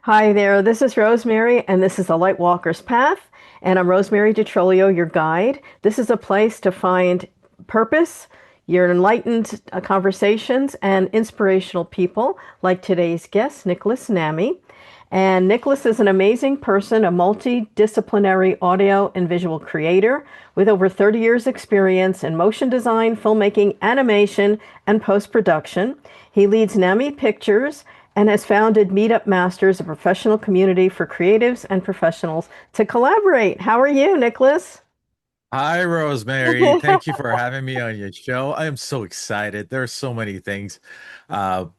Hi there, this is Rosemary, and this is the Light Walker's Path. And I'm Rosemary DiTrolio, your guide. This is a place to find purpose, your enlightened conversations, and inspirational people like today's guest, Nicolas Nami. And Nicholas is an amazing person, a multidisciplinary audio and visual creator with over 30 years experience in motion design, filmmaking, animation, and post-production. He leads Nami Pictures and has founded Meetup Masters, a professional community for creatives and professionals to collaborate. How are you, Nicholas? Hi, Rosemary. Thank you for having me on your show. I am so excited. There are so many things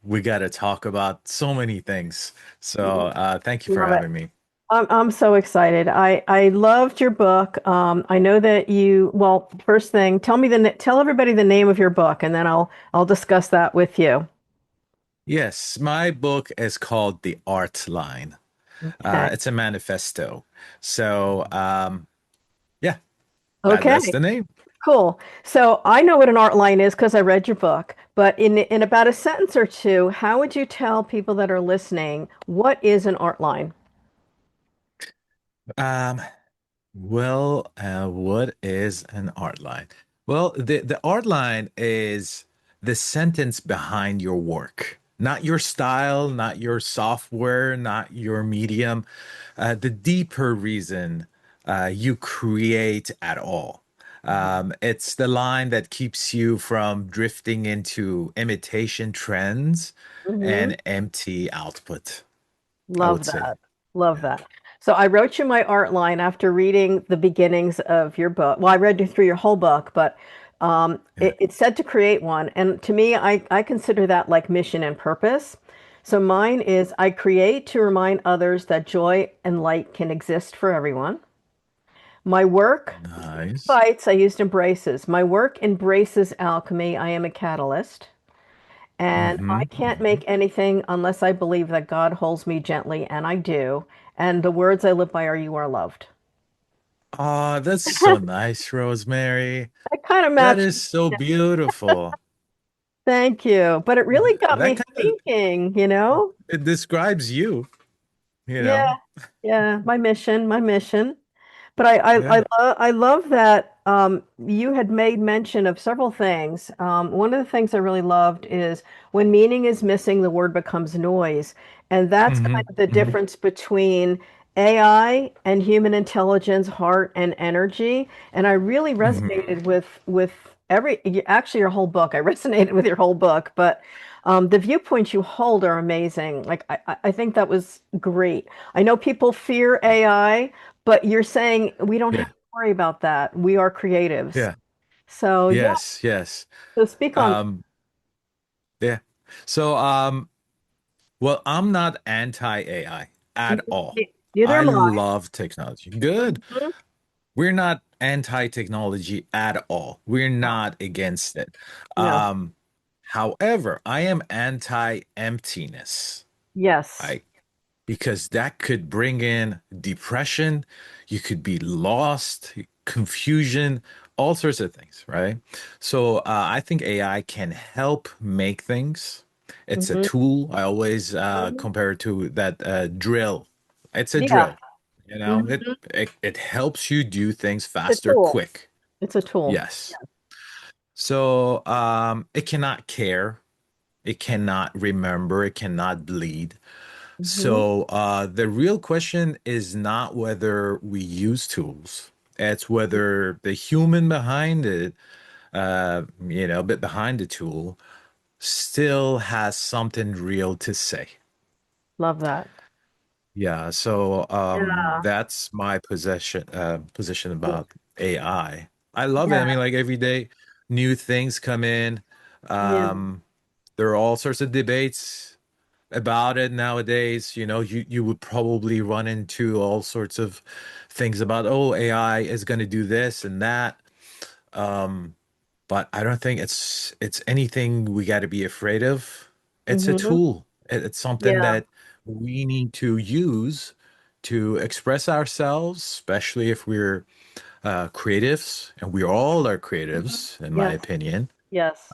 we got to talk about, so many things. So, thank you for Love it. having me. I'm so excited. I loved your book. I know that well, first thing, tell everybody the name of your book, and then I'll discuss that with you. Yes, my book is called The Art Line. Okay. It's a manifesto. So, yeah, Okay. that's the name. Cool. So I know what an art line is because I read your book, but in about a sentence or two, how would you tell people that are listening what is an art line? Um, what is an art line? Well, the art line is the sentence behind your work, not your style, not your software, not your medium, the deeper reason you create at all. It's the line that keeps you from drifting into imitation trends Hmm. and empty output, I would Love say. that. Love Yeah. that. So I wrote you my art line after reading the beginnings of your book. Well, I read you through your whole book, but Yeah. it said to create one. And to me, I consider that like mission and purpose. So mine is I create to remind others that joy and light can exist for everyone. My work, Nice. bites, I used embraces. My work embraces alchemy. I am a catalyst. And I can't Hmm. make anything unless I believe that God holds me gently, and I do. And the words I live by are you are loved. Oh, that's so nice, Rosemary. That kind of That matched. is so beautiful. Thank you. But it really got That me kind of thinking, you know? it describes you, you Yeah, know? yeah, my mission, my mission. But Yeah. I love that you had made mention of several things. One of the things I really loved is when meaning is missing, the word becomes noise. And that's Hmm. kind of the Hmm. difference between AI and human intelligence, heart and energy. And I really Hmm. resonated with actually your whole book. I resonated with your whole book, but the viewpoints you hold are amazing. Like I think that was great. I know people fear AI, but you're saying we don't have Yeah. to worry about that. We are creatives. Yeah. So yeah, Yes, yes. so speak on Um, yeah. So, well, I'm not anti-AI at all. neither I am I. love technology. Good. Mhm. We're not anti-technology at all. We're not against it. No. Um, However, I am anti-emptiness. Yes. I because that could bring in depression. You could be lost, confusion, all sorts of things, right? So I think AI can help make things. It's a Hmm. tool. I always Hmm. compare it to that drill. It's a Yeah. drill. You know, Hmm. it helps you do things It's a faster, tool. quick. It's a tool. Yes. So it cannot care. It cannot remember. It cannot bleed. Hmm. So the real question is not whether we use tools. It's whether the human behind it, bit behind the tool, still has something real to say. Love that. Yeah. So Yeah. that's my position about AI. I love it. Yeah. I mean, like every day, new things come in. Yeah. Um, there are all sorts of debates about it nowadays. You would probably run into all sorts of things about, oh, AI is going to do this and that. Um, but I don't think it's anything we got to be afraid of. It's a Hmm. tool. It's something Yeah. that we need to use to express ourselves, especially if we're creatives, and we all are Mhm. creatives, in my Yes. opinion. Yes.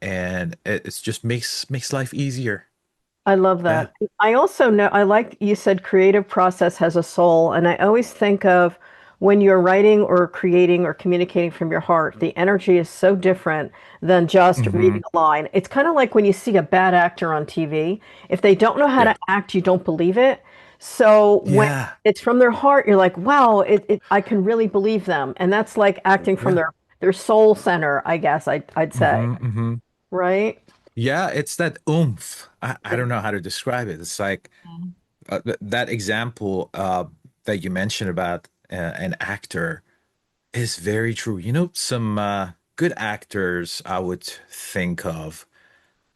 And it's just makes life easier. I love Yeah. that. I also know, I like you said creative process has a soul. And I always think of when you're writing or creating or communicating from your heart, the energy is so different than just reading Hmm. a line. It's kind of like when you see a bad actor on TV. If they don't know how Yeah. to act, you don't believe it. So when Yeah. it's from their heart, you're like, wow, I can really believe them. And that's like acting from Yeah. their soul center, I guess I'd say. Hmm. Right? Yeah, it's that oomph. I Yeah. don't know how to describe it. It's like that example that you mentioned about an actor is very true. You know, some good actors I would think of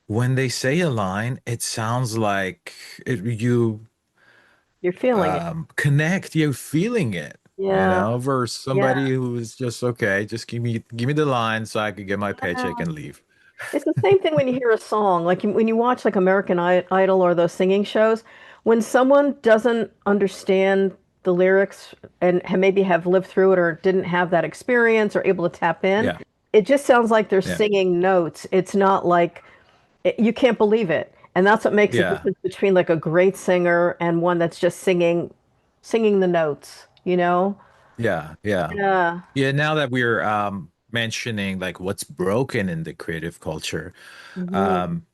when they say a line, it sounds like you You're feeling it. connect, you're feeling it, you Yeah. know, versus Yeah. somebody who's just okay, just give me the line so I could get my paycheck Yeah. and leave. It's the same thing when you hear a song, like when you watch like American Idol or those singing shows, when someone doesn't understand the lyrics and maybe have lived through it or didn't have that experience or able to tap in, Yeah, it just sounds like they're yeah, singing notes. It's not like you can't believe it. And that's what makes the yeah, difference between like a great singer and one that's just singing the notes, you know? yeah, yeah. Yeah. Yeah, now that we're mentioning like what's broken in the creative culture, Hmm. um,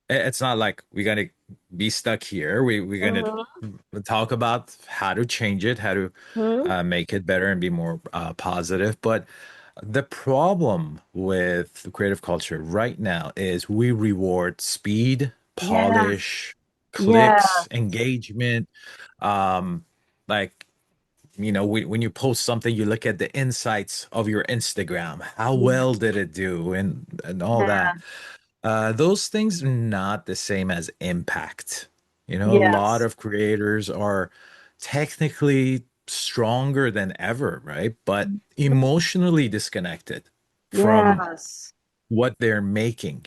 it's not like we're gonna be stuck here. We're gonna Hmm. talk about how to change it, how to Hmm. make it better and be more positive. But the problem with the creative culture right now is we reward speed, Yes. polish, Yeah. clicks, engagement. Um, like, you know, when you post something, you look at the insights of your Instagram. How well did it do, and all Yeah. that. Those things are not the same as impact. You know, a lot Yes. of creators are technically stronger than ever, right? But emotionally disconnected from Yes. what they're making,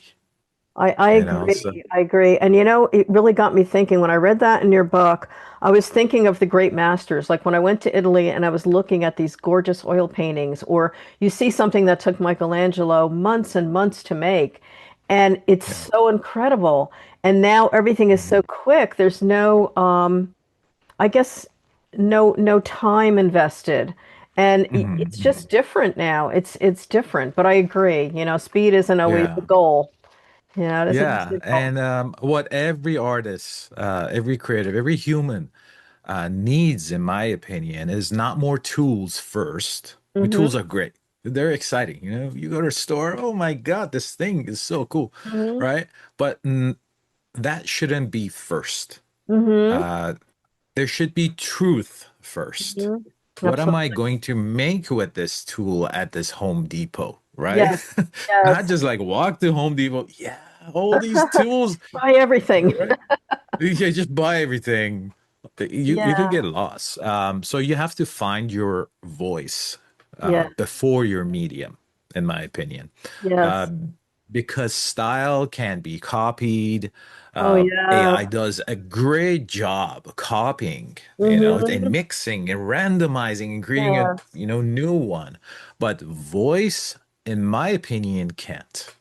I you know? So, agree. I agree. And you know, it really got me thinking when I read that in your book, I was thinking of the great masters. Like when I went to Italy and I was looking at these gorgeous oil paintings, or you see something that took Michelangelo months and months to make, and it's yeah. so incredible. And now everything is so Mhm. quick. There's no I guess no time invested. And Mhm, it's just mhm. different now. It's different, but I agree. You know, speed isn't always the Yeah. goal. Yeah, it isn't Yeah. the goal. And what every artist, every creative, every human needs, in my opinion, is not more tools first. The tools Mm-hmm. are great. They're exciting. You know, you go to a store, oh my God, this thing is so cool, Mm-hmm. right? But that shouldn't be first. Mm-hmm. Uh, there should be truth first. Hmm. What am I Absolutely. going to make with this tool at this Home Depot, right? Yes. Not Yes. just like walk to Home Depot. Yeah, all these tools, Buy everything. right? Yeah, just buy everything. You could Yeah. get lost. So you have to find your voice Yeah. before your medium, in my opinion, Yes. um, because style can be copied. Oh yeah. AI does a great job copying, you know, and Mm-hmm. mixing and randomizing and creating a, Yes. you know, new one. But voice, in my opinion, can't.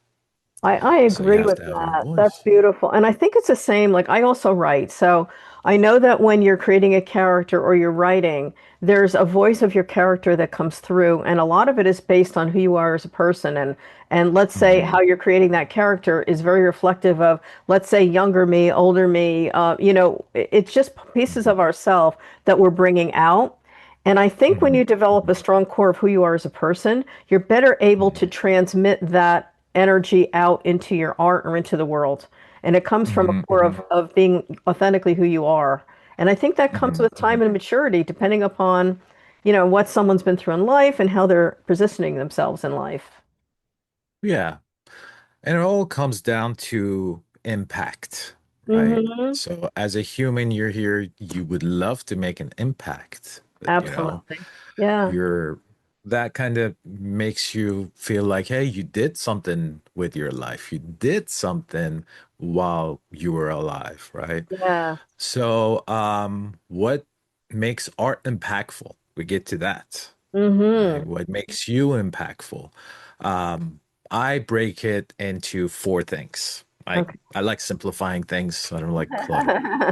I So you agree have with to have your that. That's voice. beautiful. And I think it's the same. Like I also write. So I know that when you're creating a character or you're writing, there's a voice of your character that comes through. And a lot of it is based on who you are as a person. And let's say how Hmm. you're creating that character is very reflective of, let's say, younger me, older me. You know, it's just pieces Hmm. of ourself that we're bringing out. And I think when Hmm. you develop a strong core of who you are as a person, you're better able to Hmm. transmit that energy out into your art or into the world. And it comes from a Hmm. core Hmm. of being authentically who you are. And I think that comes Hmm. with Hmm. time and maturity, depending upon, you know, what someone's been through in life and how they're positioning themselves in life. Yeah. And it all comes down to impact, right? Hmm. So as a human, you're here, you would love to make an impact, but, you know, Absolutely. Yeah. you're that kind of makes you feel like, hey, you did something with your life. You did something while you were alive, right? Yeah. So, what makes art impactful? We get to that, right? Hmm. What makes you impactful? Um, I break it into four things. Okay. I like simplifying things. I don't like clutter.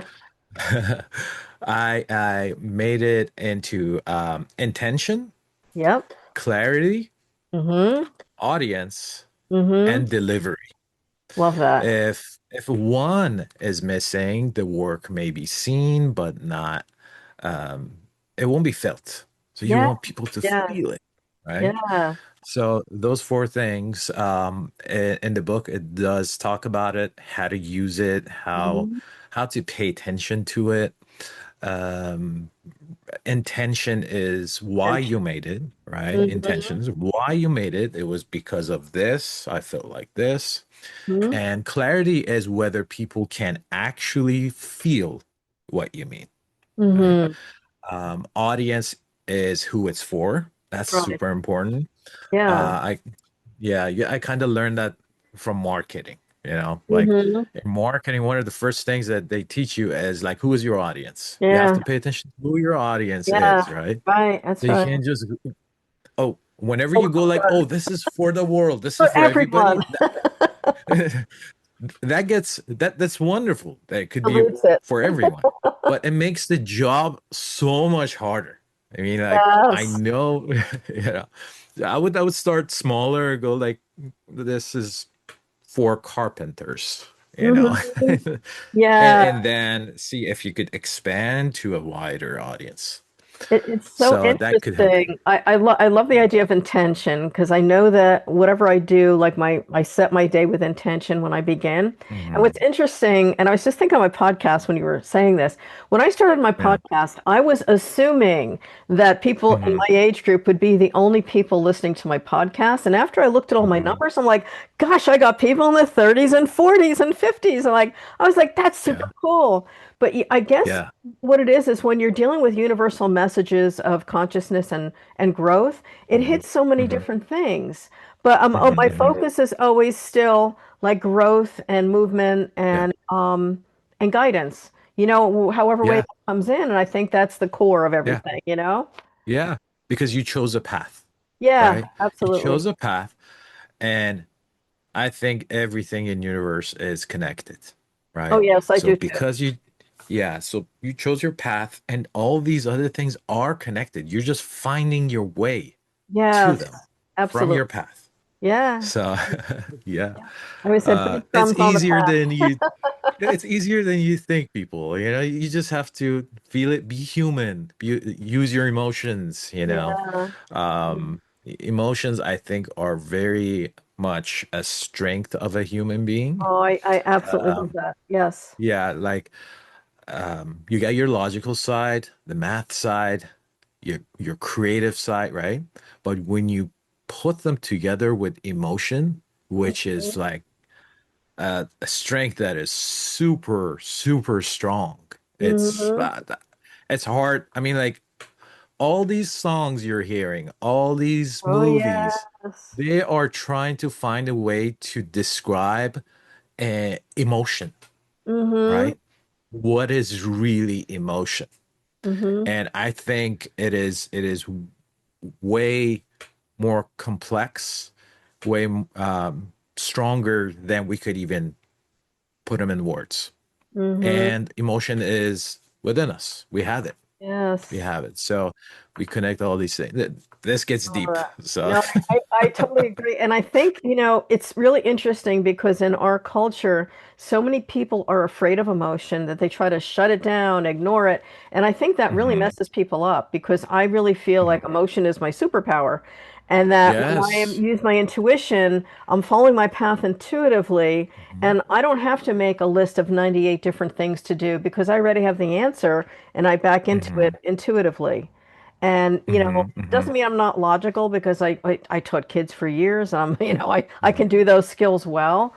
I made it into intention, Yep. clarity, Mm-hmm. audience, Mm-hmm. and delivery. Love that. If one is missing, the work may be seen, but not it won't be felt. So you Yeah. want people to Yeah. feel it, right? Yeah. So those four things, in the book, it does talk about it, how to use it, Mm-hmm. how to pay attention to it. Um, Intention is why you Attention. made it, right? Mm-hmm. Intentions, why you made it. It was because of this. I felt like this. Mm-hmm. And clarity is whether people can actually feel what you mean, right? Mm-hmm. Audience is who it's for. That's Right. super important. Yeah. I yeah, I kind of learned that from marketing, like Mm-hmm. in marketing, one of the first things that they teach you is like, who is your audience? You have Yeah. to pay attention to who your audience is, Yeah. right? Right. So That's you right. can't just, oh, whenever Oh, you go like, oh, this is for the world, this is for for everyone. everybody, that's wonderful. That it could be Dilutes it. for everyone, but it makes the job so much harder. I mean, like I Yes. know, you know, I would start smaller, go like this is for carpenters, Hmm. and Yeah. and then see if you could expand to a wider audience. It's so So that could help you. interesting. I love the idea of intention because I know that whatever I do, like I set my day with intention when I begin. And what's Hmm. interesting, and I was just thinking on my podcast when you were saying this, when I started my Yeah. podcast, I was assuming that people in Hmm. my age group would be the only people listening to my podcast. And after I looked at all my Hmm. numbers, I'm like, gosh, I got people in the 30s and 40s and 50s. And like, I was like, that's super Yeah. cool. But I guess Yeah. what it is when you're dealing with universal messages of consciousness and growth, it Hmm. hits so many Hmm. different things. But my Hmm. focus is always still like growth and movement Yeah. and guidance. However way Yeah. that comes in, and I think that's the core of Yeah. everything. Yeah. Because you chose a path, Yeah, right? You absolutely. chose a path, and I think everything in universe is connected, Oh right? yes, I So do too. because yeah, so you chose your path, and all these other things are connected. You're just finding your way to Yes, them from your absolutely. path. Yeah. So yeah, I always said it's breadcrumbs on the easier path. than you it's easier than you think, people. You just have to feel it, be human, use your emotions. Yeah. Emotions, I think, are very much a strength of a human being. Oh, I absolutely love Um, that. Yes. yeah, like you got your logical side, the math side, your creative side, right? But when you put them together with emotion, which is like a strength that is super, super strong. Hmm. It's hard. I mean, like all these songs you're hearing, all these Oh movies, yes. they are trying to find a way to describe emotion, Mm-hmm. right? What is really emotion? Mm-hmm. And I think it is way more complex, way stronger than we could even put them in words. Mm-hmm. And emotion is within us. We have it. We Yes. have it. So we connect all these things. This gets All deep. right. So No, I totally agree. And I think, it's really interesting because in our culture, so many people are afraid of emotion that they try to shut it down, ignore it. And I think that really mhm. messes people up because I really feel Mhm. like emotion is my superpower. And that when I Yes. use my intuition, I'm following my path intuitively. Mhm. And I don't have to make a list of 98 different things to do because I already have the answer and I back into it Mhm. intuitively. And, Mhm. doesn't Mhm. mean I'm not logical because I taught kids for years. I Mhm. can do those skills well,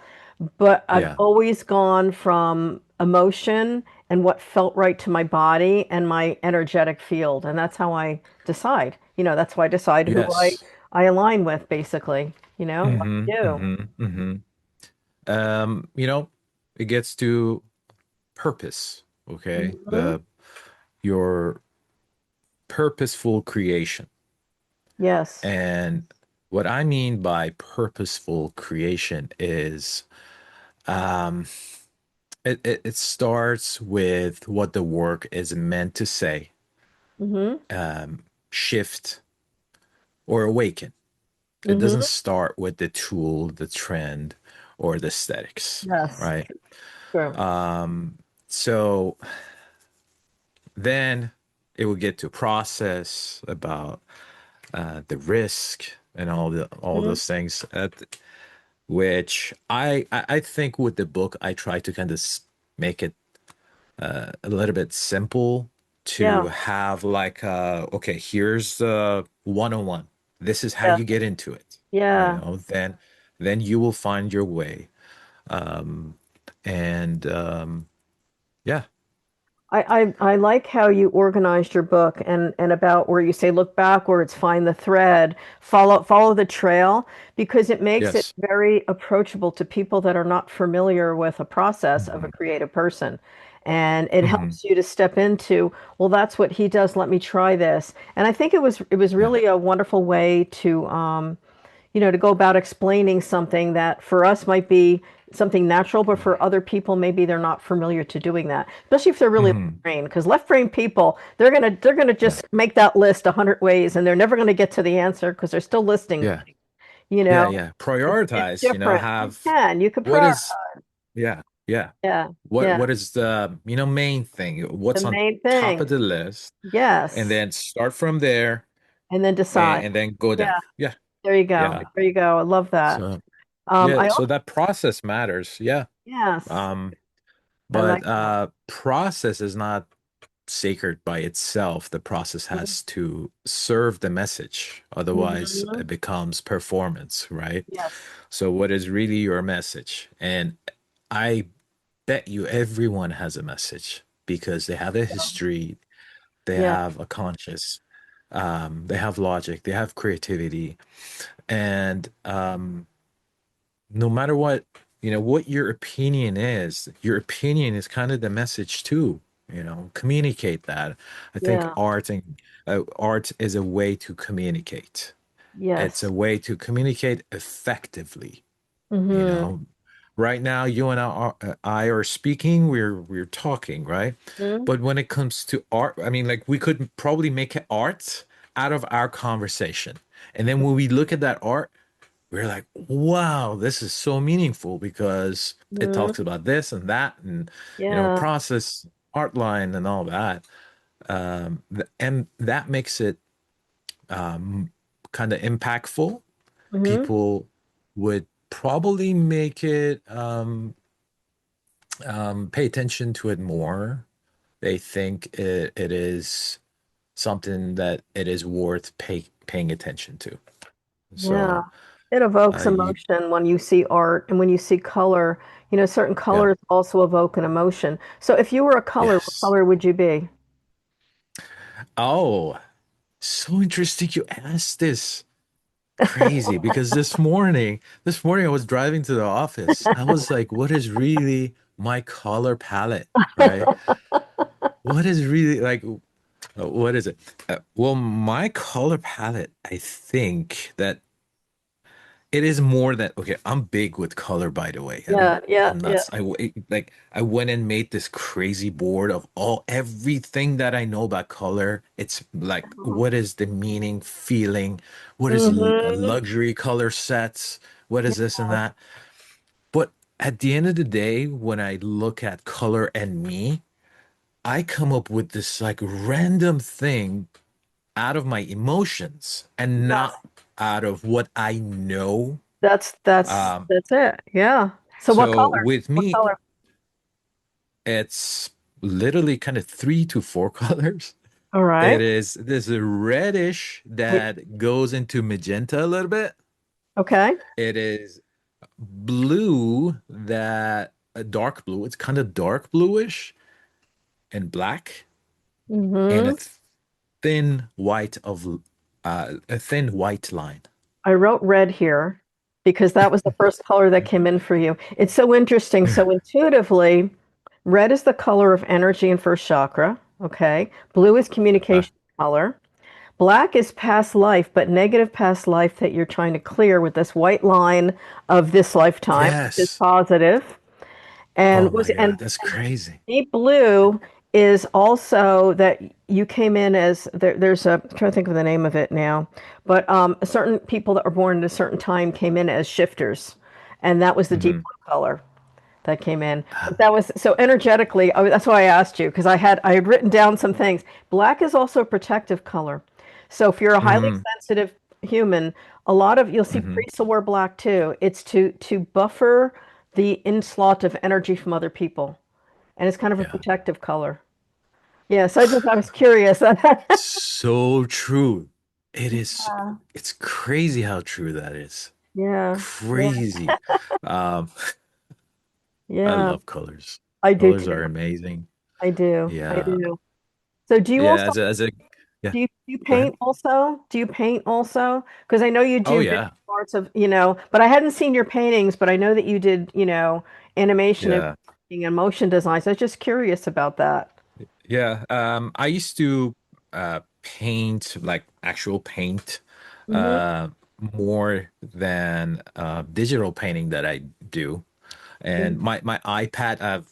but I've Yeah. always gone from emotion and what felt right to my body and my energetic field. And that's how I decide. That's why I decide who Yes. I align with, basically, what Mhm. to do. Mhm. Mhm. It gets to purpose, okay? Mhm. The your purposeful creation. Yes. And what I mean by purposeful creation is Um, it starts with what the work is meant to say, Mm-hmm. shift or awaken. It doesn't Mm-hmm. start with the tool, the trend, or the aesthetics, Yes. right? True. So then it will get to process about the risk and all Mm-hmm. those things. Which I think with the book I try to kind of make it a little bit simple to Yeah. have like okay, here's the 101. This is how Yeah. you get into it. Yeah. Then you will find your way. And yeah. I like how you organized your book and about where you say look backwards, find the thread, follow the trail, because it makes it Yes. very approachable to people that are not familiar with a process of a Hmm. creative person. And it Hmm. helps you to step into, well, that's what he does. Let me try this. And I think it was Yeah. really a wonderful way to to go about explaining something that for us might be something natural, but for other people, maybe they're not familiar to doing that, especially if they're really left Hmm. brain. Because left brain people, they're gonna Yeah. just make that list 100 ways, and they're never gonna get to the answer because they're still listing. Yeah. You Yeah. know, Yeah. it's Prioritize, different. have You could what prioritize. is, yeah. Yeah. Yeah, What yeah. what is the, main thing? The What's on main top thing. of the list? And Yes, then start from there and then decide. and then go down. Yeah, Yeah. there you go. Yeah. There you go. I love that. So yeah, I so also that process matters. Yeah. yes, Um, I but like that. process is not sacred by itself. The process has to serve the message. Otherwise, Mm-hmm. it becomes performance, right? Yes. So what is really your message? And I bet you everyone has a message because they have a history, they Yeah. have a conscious, they have logic, they have creativity, and no matter what, what your opinion is kind of the message too. Communicate that. I think Yeah. art is a way to communicate. It's Yes. a way to communicate effectively. You Mm-hmm. know, right now you and I are speaking, we're talking, right? Hmm. But when it comes to art, I mean, like we could probably make art out of our conversation. And then when we look at that art, we're like, wow, this is so meaningful because it Hmm. talks about this and that and Yeah. process, art line and all that. And that makes it kind of impactful. Hmm. People would probably make it pay attention to it more. They think it is something that it is worth paying attention to. Yeah. So It evokes you emotion when you see art and when you see color. Certain yeah. colors also evoke an emotion. So if you were a color, what Yes. color would you be? Oh, so interesting you asked this. Crazy because this morning I was driving to the office. I was like, what is really my color palette, right? What is really like what is it? Well, my color palette, I think that it is more than okay. I'm big with color, by the way. Yeah, yeah, I'm yeah. nuts. I went and made this crazy board of everything that I know about color. It's like what is the meaning, feeling, what is Mm-hmm. luxury color sets, what is this and that. But at the end of the day, when I look at color and me, I come up with this like random thing out of my emotions and Yes. not out of what I know. Um, That's it. Yeah. So what So color? with What me, color? it's literally kind of three to four colors. All It right. is this reddish Yeah. that goes into magenta a little bit. Okay. It is blue that a dark blue. It's kind of dark bluish and black, and Mm-hmm. a thin white line. I wrote red here because that was the first color that came in for you. It's so interesting. So intuitively, red is the color of energy and first chakra. Okay. Blue is Uh, communication color. Black is past life, but negative past life that you're trying to clear with this white line of this lifetime, which is yes. positive. Oh was my God, and that's crazy. deep blue is also that you came in as there's a I'm trying to think of the name of it now, but certain people that were born at a certain time came in as shifters, and that was the deep Hmm. blue color that came in. But that was so energetically. That's why I asked you because I had written down some things. Black is also a protective color, so if you're a highly Hmm. sensitive human, a lot of you'll see Hmm. priests will wear black too. It's to buffer the onslaught of energy from other people, and it's kind of a Yeah. protective color. Yeah, so I was curious. So true. It is, it's crazy how true that is. Yeah, yeah, Crazy. Um, I yeah. love colors. I do Colors too. are amazing. I do. I Yeah. do. So do you Yeah, also yeah, do you go ahead. paint also? Do you paint also? Because I know you Oh do different yeah. parts of, but I hadn't seen your paintings, but I know that you did, animation Yeah. and motion design. So I was just curious about that. Yeah. I used to paint like actual paint Hmm. more than digital painting that I do. And my iPad, I have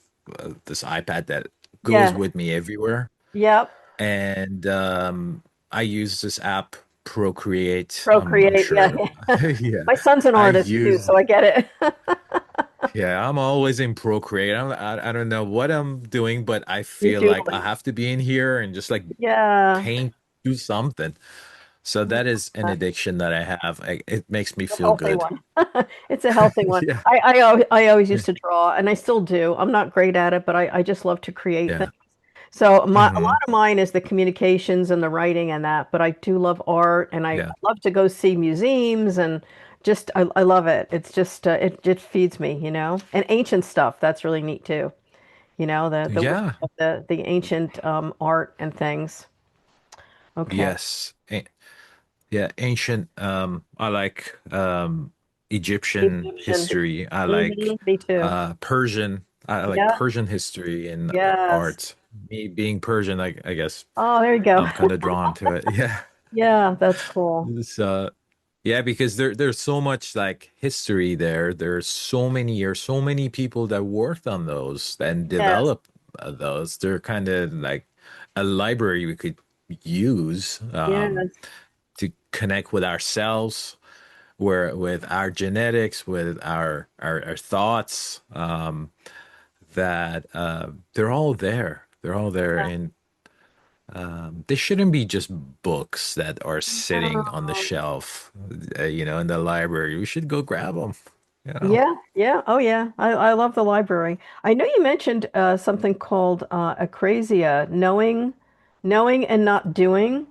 this iPad that goes Yeah. with me everywhere. Yep. And I use this app Procreate. I'm Procreate. sure. Yeah. Yeah. My son's an I artist too, use so I get it. Yeah, I'm always in Procreate. I don't know what I'm doing, but I You're feel like I doing. have to be in here and just like Yeah. paint, do something. So that is an addiction that I have. It makes me A feel healthy good. one. It's a healthy one. Yeah. I always used to draw, and I still do. I'm not great at it, but I just love to create things. Yeah. So a Hmm. lot of mine is the communications and the writing and that, but I do love art, and I Yeah. love to go see museums and just I love it. It's just it just feeds me, and ancient stuff. That's really neat too. The wisdom Yeah. of the ancient art and things. Okay. Yes. Yeah, ancient I like Egyptian Egyptian. history. I like Me too. Persian. I like Yeah. Persian history and Yes. art. Me being Persian, I guess Oh, there you go. I'm kind of drawn to it. Yeah. Yeah, that's cool. So yeah, because there's so much like history there. There's so many years, so many people that worked on those and Yes, developed those. They're kind of like a library we could use yes, to connect with ourselves, where with our genetics, with our thoughts, that they're all there. They're all there, and they shouldn't be just books that are sitting on the um, shelf, in the library. We should go grab them. You know? yeah, yeah. Oh, yeah. I love the library. I know you mentioned something called acrasia, knowing and not doing.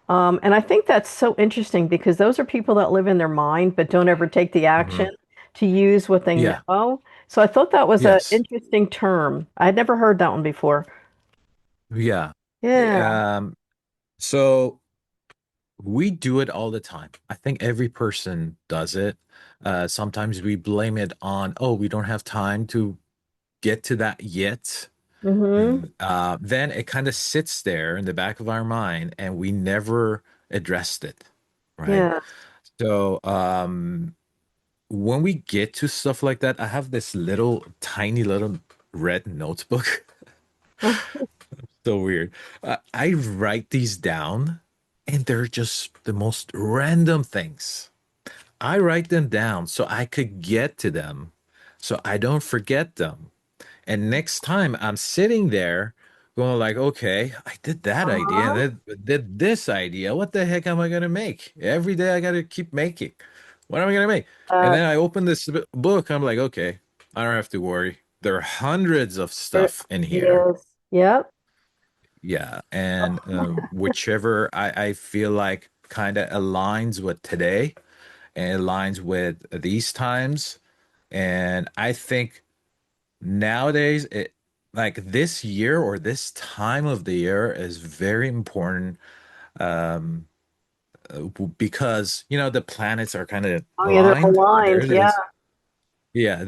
And I think that's so interesting because those are people that live in their mind but don't ever take the action Hmm. to use what they Yeah. know. So I thought that was an Yes. interesting term. I'd never heard that one before. Yeah. Yeah. So we do it all the time. I think every person does it. Sometimes we blame it on, oh, we don't have time to get to that yet. Mm-hmm. Then it kind of sits there in the back of our mind and we never addressed it, right? Yeah. So when we get to stuff like that, I have this little tiny little red notebook. So weird. I write these down and they're just the most random things. I write them down so I could get to them, so I don't forget them. And next time I'm sitting there going like, okay, I did that idea and Uh-huh. then did this idea. What the heck am I gonna make? Every day I gotta keep making. What am I gonna make? And Uh, then I open this book. I'm like, okay, I don't have to worry. There are hundreds of there- stuff in here. yes. Yep. Yeah, and whichever I feel like kind of aligns with today and aligns with these times. And I think nowadays, like this year or this time of the year is very important, um, because the planets are kind of Oh, yeah, they're aligned. aligned. There's Yeah. this, yeah,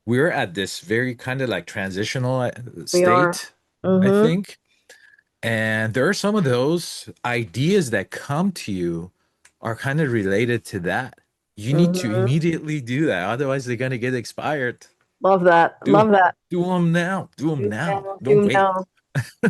we're at this very kind of like transitional We are. state, I Mm-hmm. think. And there are some of those ideas that come to you are kind of related to that. You need to Mm-hmm. immediately do that, otherwise they're gonna get expired. Love that. Do Love that. do them now. Do them Do now. now, Don't do wait. now.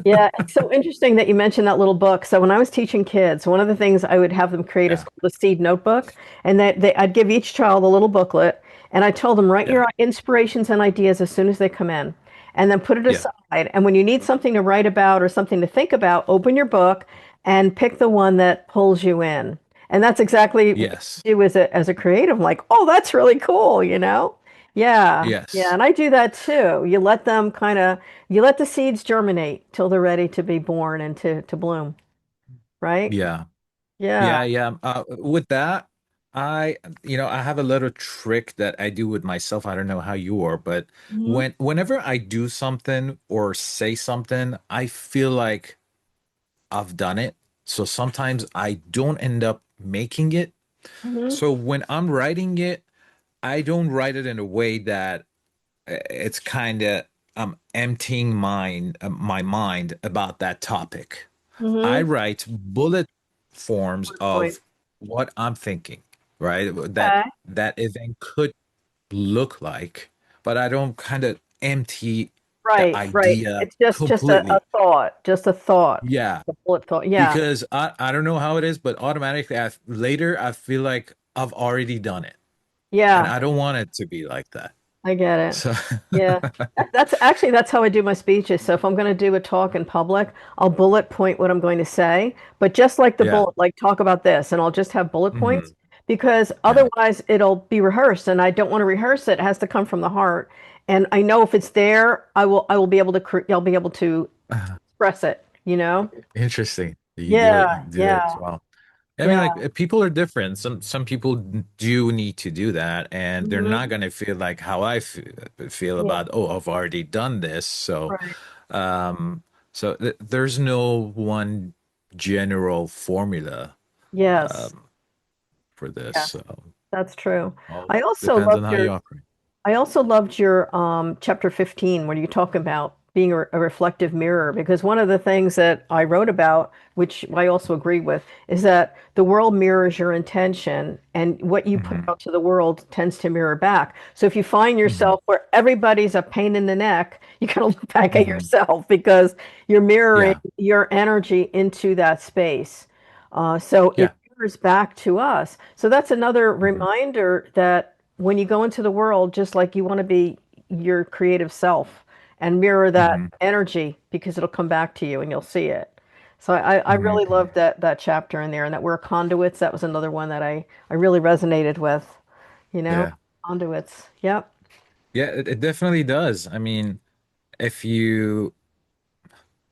Yeah, it's so interesting that you mentioned that little book. So when I was teaching kids, one of the things I would have them create is Yeah. called a seed notebook, and I'd give each child a little booklet, and I told them write Yeah. your inspirations and ideas as soon as they come in, and then put it Yeah. aside. And when you need something to write about or something to think about, open your book and pick the one that pulls you in. And that's exactly what Yes. you do as a creative. Like, oh, that's really cool, you know? Yeah, yeah, Yes. and I do that too. You let the seeds germinate till they're ready to be born and to bloom, right? Yeah. Yeah. Yeah, yeah. With that, I, I have a little trick that I do with myself. I don't know how you are, but Hmm. whenever I do something or say something, I feel like I've done it. So sometimes I don't end up making it. Hmm. So when I'm writing it, I don't write it in a way that it's kind of I'm emptying my mind about that topic. I Hmm. write bullet forms Good point. of what I'm thinking, right? That Okay. that event could look like, but I don't kind of empty the Right, right. idea It's just a completely. thought, just a thought, Yeah, a bullet thought. Yeah, because I don't know how it is, but automatically later I feel like I've already done it, and yeah. I don't want it to be like that. I get it. So Yeah. That's how I do my speeches. So if I'm going to do a talk in public, I'll bullet point what I'm going to say, but just like the yeah. bullet, like talk about this, and I'll just have bullet points Hmm. because Yeah. otherwise it'll be rehearsed, and I don't want to rehearse it. It has to come from the heart. And I know if it's there, I'll be able to I'll be able to express it, you know? Interesting. You Yeah, do that as yeah, well. I mean, yeah. like people are different. Some people do need to do that, and they're not Hmm. gonna feel like how I feel Yeah, about, oh, I've already done this. So, right. um, there's no one general formula Yes. um, for this. Yeah, So, that's true. all I also depends on loved how your you operate. I also loved your chapter 15 where you talk about being a reflective mirror because one of the things that I wrote about, which I also agree with, is that the world mirrors your intention and what you put Hmm. out to the world tends to mirror back. So if you find Hmm. yourself where everybody's a pain in the neck, you gotta look back at Hmm. yourself because you're mirroring Yeah. your energy into that space. So it Yeah. mirrors back to us. So that's another Hmm. reminder that when you go into the world, just like you want to be your creative self and mirror that Hmm. energy because it'll come back to you and you'll see it. So I Hmm. really loved that chapter in there and that we're conduits. That was another one that I really resonated with, you know, Yeah. conduits. Yep. Yeah. It definitely does. I mean, if you,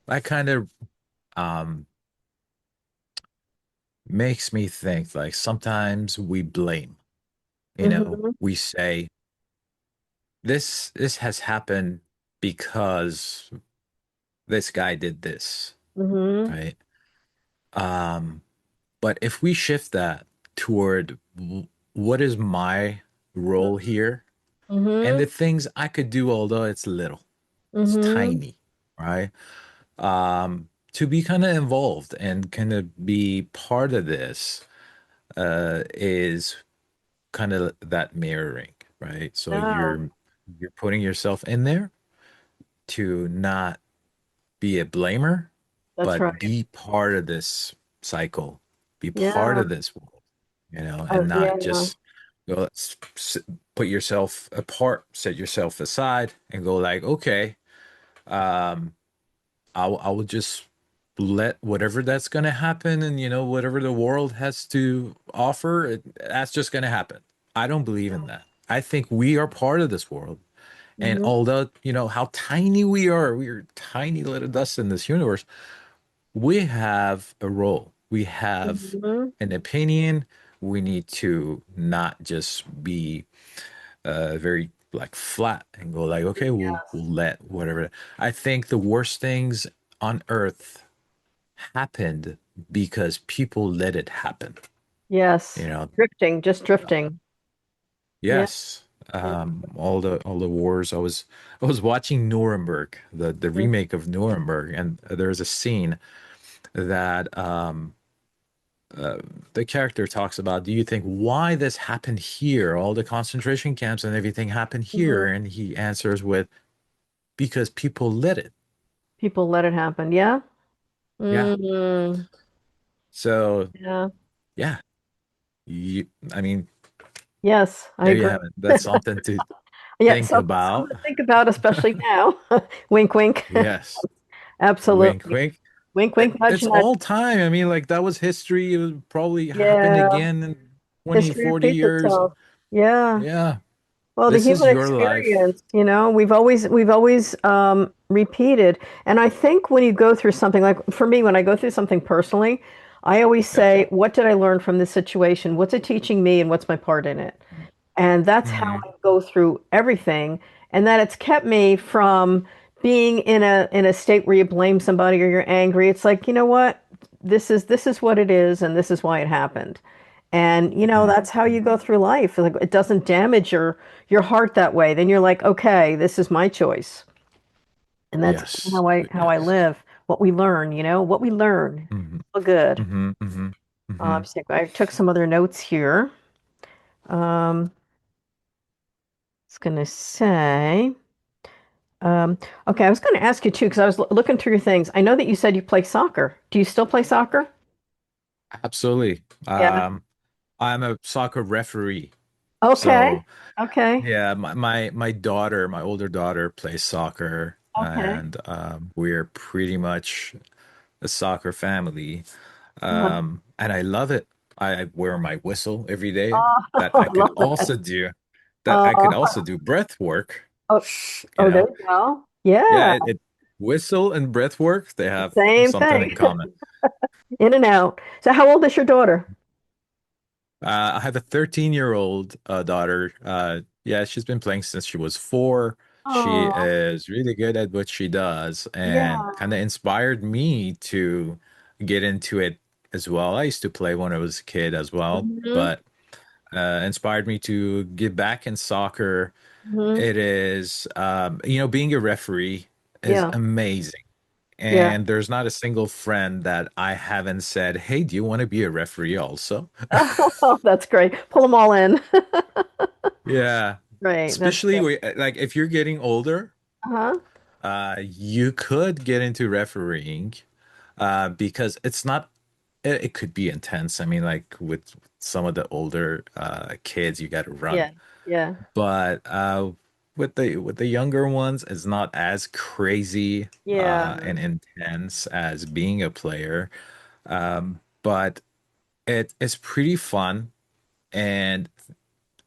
I kind of um makes me think like sometimes we blame, Hmm. we say this has happened because this guy did this, Hmm. right? Um, but if we shift that toward what is my role here and Hmm. the things I could do, although it's little, it's Hmm. tiny, right? To be kind of involved and kind of be part of this is kind of that mirroring, right? So Yeah, you're putting yourself in there to not be a blamer, that's but right. be part of this cycle, be part Yeah. of this world, and Yeah. not just go put yourself apart, set yourself aside, and go like, okay, um, I will just let whatever that's gonna happen, and whatever the world has to offer, that's just gonna happen. I don't believe in that. I think we are part of this world. And Hmm. although, how tiny we are tiny little dust in this universe, we have a role. We have Hmm. an opinion. We need to not just be very like flat and go like, okay, we'll let whatever. I think the worst things on earth happened because people let it happen. You Yes. know, Drifting, just drifting. Yeah. yes. All the wars. I was watching Nuremberg, the remake of Nuremberg, and there's a scene that uh, the character talks about, do you think why this happened here? All the concentration camps and everything happened here. Hmm. And he answers with, because people lit it. People let it happen. Yeah. Yeah. Hmm. So, Yeah. yeah, you, I mean, Yes, I there you agree. have it. That's something to Yeah, think something about. to think about, especially now. Wink, wink. Yes. Wink, Absolutely. wink. Wink, wink, nudge, It's nudge. all time. I mean, like that was history. It would probably happen Yeah. again in 20, History 40 repeats years. itself. Yeah. Yeah. Well, the This is human your life. experience, we've always repeated. And I think when you go through something like for me, when I go through something personally, I always Yeah. say, what did I learn from this situation? What's it teaching me and what's my part in it? And that's how Hmm. I go through everything. And that it's kept me from being in a state where you blame somebody or you're angry. It's like, you know what? This is what it is, and this is why it happened. And that's how you go through life. Like it doesn't damage your heart that way. Then you're like, okay, this is my choice. And that's Yes. how I Yes. live. What we learn, what we learn. Hmm. Oh, good. Hmm. Hmm. Hmm. I took some other notes here. Um, I was gonna say. Um, okay, I was going to ask you too, because I was looking through your things. I know that you said you play soccer. Do you still play soccer? Absolutely. Yeah. I'm a soccer referee. Okay. So Okay. yeah, my daughter, my older daughter plays soccer, Okay. and we're pretty much a soccer family. Uh-huh. And I love it. I wear my whistle every day. Oh, That I I could love that. also do that I could Uh, also do breath work, oh, you oh, there know. you go. Yeah, Yeah, it whistle and breath work, they have same something thing. in common. In and out. So, how old is your daughter? I have a 13-year-old daughter. Yeah, she's been playing since she was 4. She Oh, is really good at what she does and yeah. kind of inspired me to get into it as well. I used to play when I was a kid as well, Hmm. but inspired me to get back in soccer. Hmm. It is, being a referee is Yeah. amazing. Yeah. And there's not a single friend that I haven't said, "Hey, do you want to be a referee also?" Oh, that's great. Pull them all in. Yeah. Great. That's Especially good. like if you're getting older, Uh-huh. you could get into refereeing because it's not, it could be intense. I mean, like with some of the older kids, you got to run. Yeah. Yeah. But with the younger ones, it's not as crazy Yeah. and intense as being a player. But it's pretty fun, and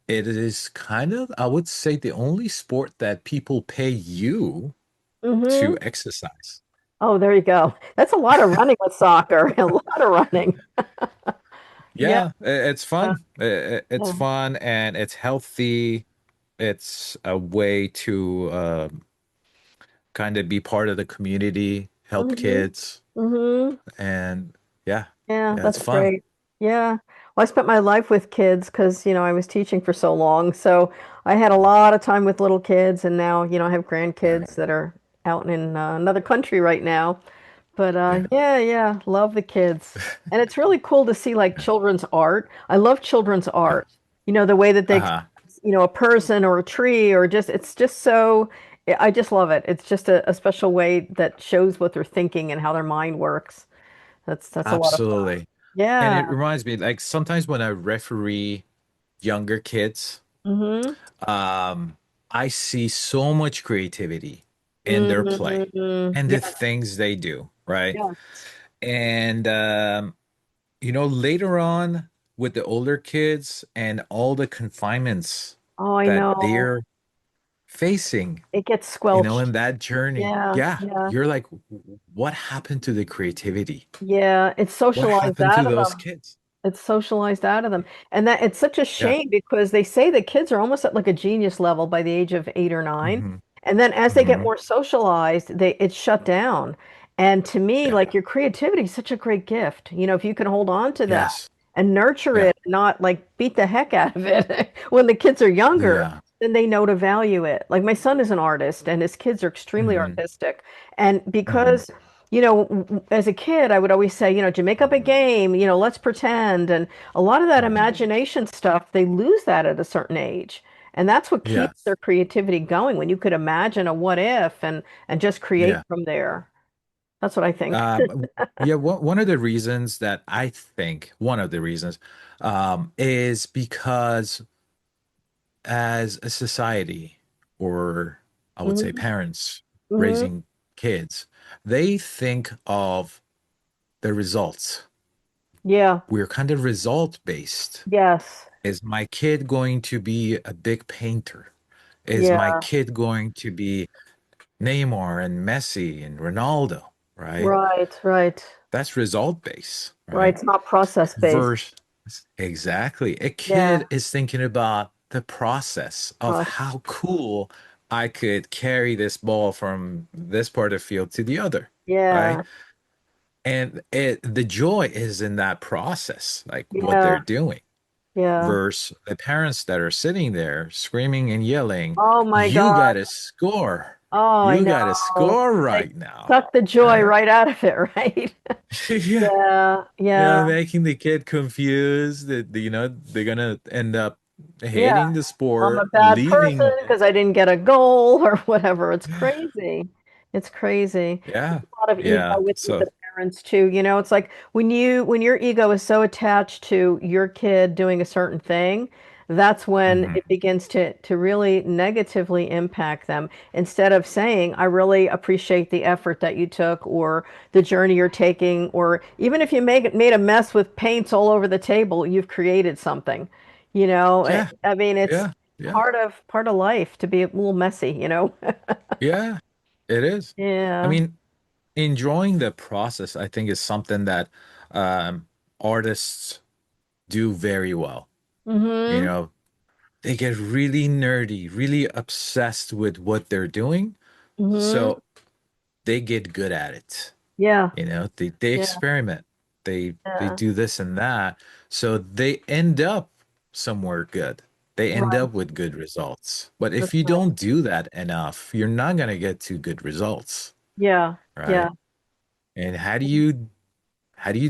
it is kind of, I would say, the only sport that people pay you Hmm. to exercise. Oh, there you go. That's a lot of running with soccer. A lot of running. Yeah. Yeah, it's Yeah. fun. It's Yeah. fun and it's healthy. It's a way to kind of be part of the community, help Hmm. kids, Hmm. and yeah, Yeah, yeah, it's that's fun. great. Yeah. Well, I spent my life with kids because, I was teaching for so long. So I had a lot of time with little kids, and now, I have Yeah, grandkids that are out in another country right now. But yeah. yeah, yeah, love the kids. And it's really cool to see like children's art. I love children's Yeah. art. The way that they, Uh-huh. a person or a tree or it's just so, I just love it. It's just a special way that shows what they're thinking and how their mind works. That's a lot of fun. Absolutely. And Yeah. it reminds me, like sometimes when I referee younger kids, Mm-hmm. um, I see so much creativity in their play Mm-hmm. and the Yeah. things they do, right? Yeah. And later on with the older kids and all the confinements Oh, I that know. they're facing, It gets squelched. in that journey, Yeah. yeah, Yeah. you're like, what happened to the creativity? Yeah. It's What socialized happened to out of those them. kids? It's socialized out of them. And that it's such a Yeah. shame because they say that kids are almost at like a genius level by the age of 8 or 9. Hmm. And then as they get Hmm. more socialized, it's shut down. And to me, Yeah. like your creativity is such a great gift. If you can hold on to that Yes. and nurture Yeah. it, not like beat the heck out of it when the kids are younger, Yeah. then they know to value it. Like my son is an artist and his kids are extremely Hmm. artistic. And Hmm. because as a kid, I would always say, did you make up a Mhm. game? Let's pretend. And a lot of that Mhm. imagination stuff, they lose that at a certain age. And that's what Yeah. keeps their creativity going when you could imagine a what if and just create Yeah. from there. That's what I think. Yeah, one of the reasons that I think one of the reasons is because as a society, or I would say Hmm. parents Hmm. raising kids, they think of the results. Yeah. We're kind of result based. Yes. Is my kid going to be a big painter? Is my Yeah. kid going to be Neymar and Messi and Ronaldo, right? Right. Right. That's result based, Right. right? It's not process based. Verse exactly. A Yeah. kid is thinking about the process of Process. how cool I could carry this ball from this part of the field to the other, right? Yeah. And the joy is in that process, like what they're Yeah. doing, Yeah. versus the parents that are sitting there screaming and yelling, Oh my "You God. gotta score! Oh, I You gotta know. score They right now!" suck the joy Right? right out of it, right? Yeah. Yeah, yeah, Yeah, making the kid confused that they're gonna end up yeah. hating the I'm sport, a bad person leaving it. because I didn't get a goal or whatever. It's crazy. It's crazy. There's Yeah, a lot of ego yeah. with So, the parents too. It's like when your ego is so attached to your kid doing a certain thing, that's when mhm. it begins to really negatively impact them. Instead of saying, I really appreciate the effort that you took or the journey you're taking, or even if you made a mess with paints all over the table, you've created something. Yeah, I mean, it's yeah, yeah, part of life to be a little messy. yeah. It is. I Yeah. mean, enjoying the process, I think, is something that um, artists do very well. You Mm-hmm. know, they get really nerdy, really obsessed with what they're doing, Mm-hmm. so they get good at it. Yeah. They Yeah. experiment. They Yeah. do this and that. So they end up somewhere good. They end Right. up with good results. But That's if you right. don't do that enough, you're not gonna get to good results, Yeah. Yeah. right? And how do you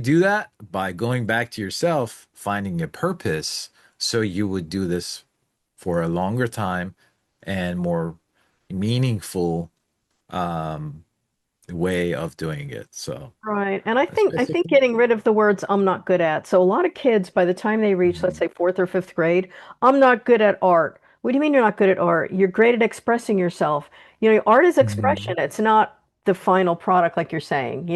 do that? By going back to yourself, finding a purpose so you would do this for a longer time and more meaningful um way of doing it. So Right. And I that's think I think basically. getting rid of the words I'm not good at. So a lot of kids by the time they reach, let's Mhm. say fourth or fifth grade, I'm not good at art. What do you mean you're not good at art? You're great at expressing yourself. Art is expression. Mhm. It's not the final product like you're saying.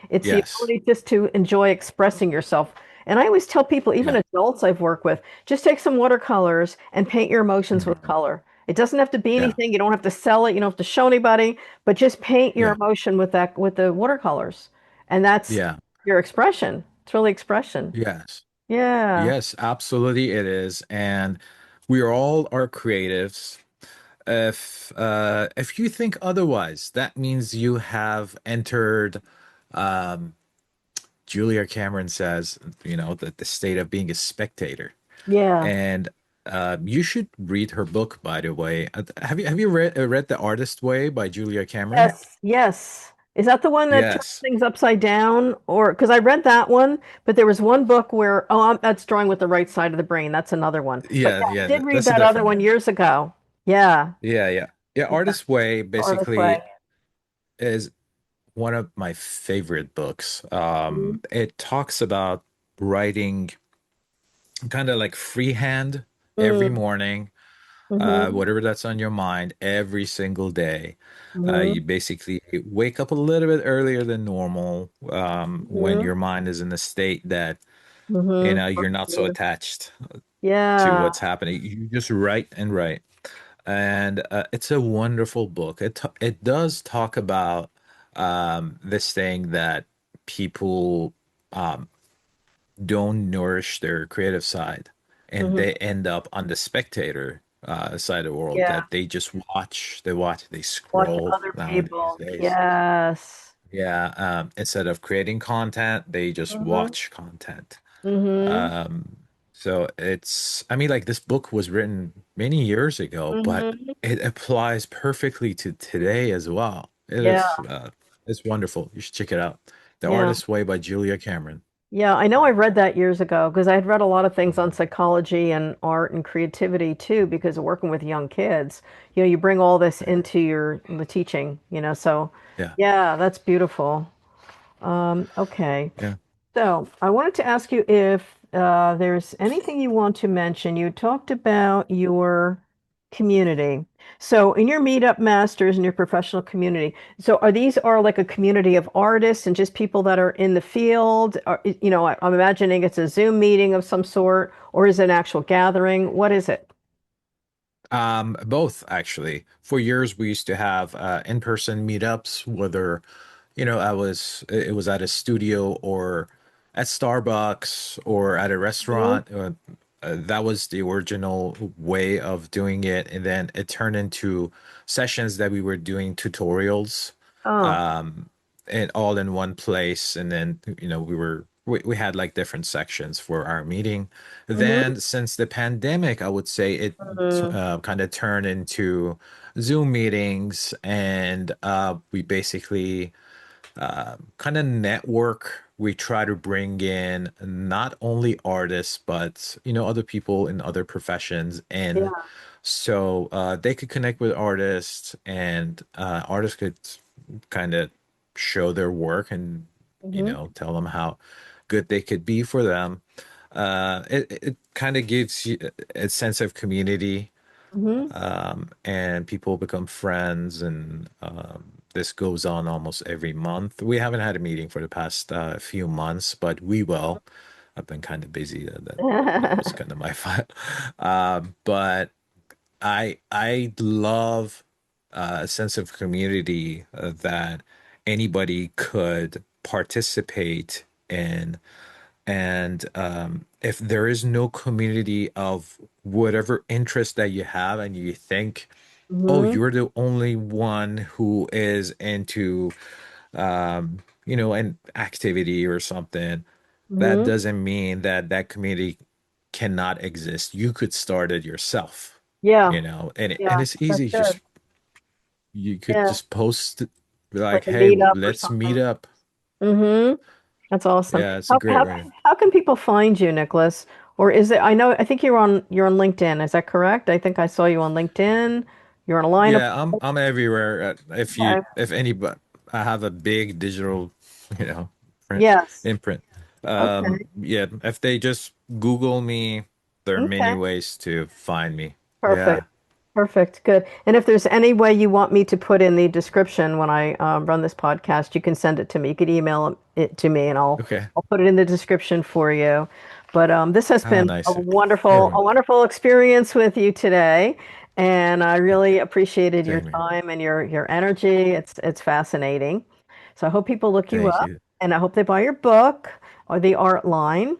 It's the Yes. ability just to enjoy expressing yourself. And I always tell people, even Yeah. adults I've worked with, just take some watercolors and paint your emotions with Mhm. color. It doesn't have to be Yeah. anything. You don't have to sell it. You don't have to show anybody, but just paint your Yeah. emotion with the watercolors. And that's Yeah. your expression. It's really expression. Yes. Yeah. Yes, absolutely it is. And we all are creatives. If you think otherwise, that means you have entered um Julia Cameron says, that the state of being a spectator. Yeah. And you should read her book, by the way. Have you read The Artist Way by Julia Cameron? Yes. Yes. Is that the one that turns Yes. things upside down? Or because I read that one, but there was one book where, that's drawing with the right side of the brain. That's another one. But Yeah, yeah, I yeah, did read that's a that other different one one. years ago. Yeah. Yeah, yeah. Yeah, Yeah. Artist Way Artist way. basically is one of my favorite books. Mhm. It talks about writing kind of like freehand every Mm. morning, Mm-hmm. whatever that's on your mind every single day. You Mm-hmm. basically wake up a little bit earlier than normal, when Mm-hmm. your mind is in a state that, Mm-hmm. you're not so attached to Yeah. what's happening. You just write and write. And it's a wonderful book. It does talk about this thing that people um, don't nourish their creative side, and Mm-hmm. they end up on the spectator side of the world, Yeah. that they just watch, they Watch scroll other nowadays people. days. Yes. Yeah, instead of creating content, they just Mm-hmm. watch content. Mm-hmm. Um, so I mean, like this book was written many years ago, but Mm-hmm. it applies perfectly to today as well. It Yeah. is, It's wonderful. You should check it out. The Yeah. Artist's Way by Julia Cameron. Yeah, I know I read that years ago because I had read a lot of things on psychology and art and creativity too because of working with young kids. You know, you bring all this Right. into your the teaching, so Yeah. yeah, that's beautiful. Okay. Yeah. So I wanted to ask you if there's anything you want to mention. You talked about your community. So in your meetup masters and your professional community, so are these are like a community of artists and just people that are in the field? Or, I'm imagining it's a Zoom meeting of some sort, or is it an actual gathering? What is it? Both actually. For years, we used to have in-person meetups, whether, it was at a studio or at Starbucks or at a Mhm. restaurant. That was the original way of doing it, and then it turned into sessions that we were doing tutorials, Oh. um, and all in one place. And then, we had like different sections for our meeting. Mm-hmm. Then, since the pandemic, I would say it Mm-hmm. kind of turned into Zoom meetings, and we basically kind of network. We try to bring in not only artists, but other people in other professions, and Yeah. so they could connect with artists, and artists could kind of show their work and Mm-hmm. tell them how good they could be for them. It kind of gives you a sense of community, Mm-hmm. and people become friends, and this goes on almost every month. We haven't had a meeting for the past few months, but we will. I've been kind of busy. That was kind of my fault. But I love a sense of community that anybody could participate in. And if there is no community of whatever interest that you have, and you think, oh, Mm-hmm. you're the only one who is into, an activity or something, that Mm-hmm. doesn't mean that that community cannot exist. You could start it yourself, Yeah. and Yeah. it's That's easy. good. Just you could Yeah. just post Like like, a hey, meetup or let's meet something. up. Mm-hmm. That's awesome. Yeah, it's a How great how way. how can people find you, Nicholas? Or is it? I think you're on LinkedIn. Is that correct? I think I saw you on LinkedIn. You're on a line of. Yeah, I'm everywhere. Okay. If anybody, I have a big digital, you know, print Yes. imprint. Okay. Yeah, if they just Google me, there are many Okay. ways to find me. Perfect. Yeah. Perfect. Good. And if there's any way you want me to put in the description when I run this podcast, you can send it to me. You could email it to me, and I'll Okay. I'll put it in the description for you. But this has Oh, been a nice. wonderful Everyone. experience with you today, and I really appreciated your Same here. time and your energy. It's fascinating. So I hope people look you Thank up, you. and I hope they buy your book or the art line.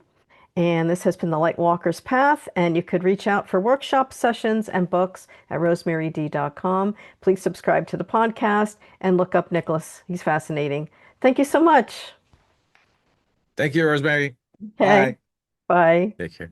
And this has been the Lightwalker's Path, and you could reach out for workshop sessions and books at rosemaryd.com. Please subscribe to the podcast and look up Nicholas. He's fascinating. Thank you so much. Thank you, Rosemary. Okay, Bye. bye. Take care.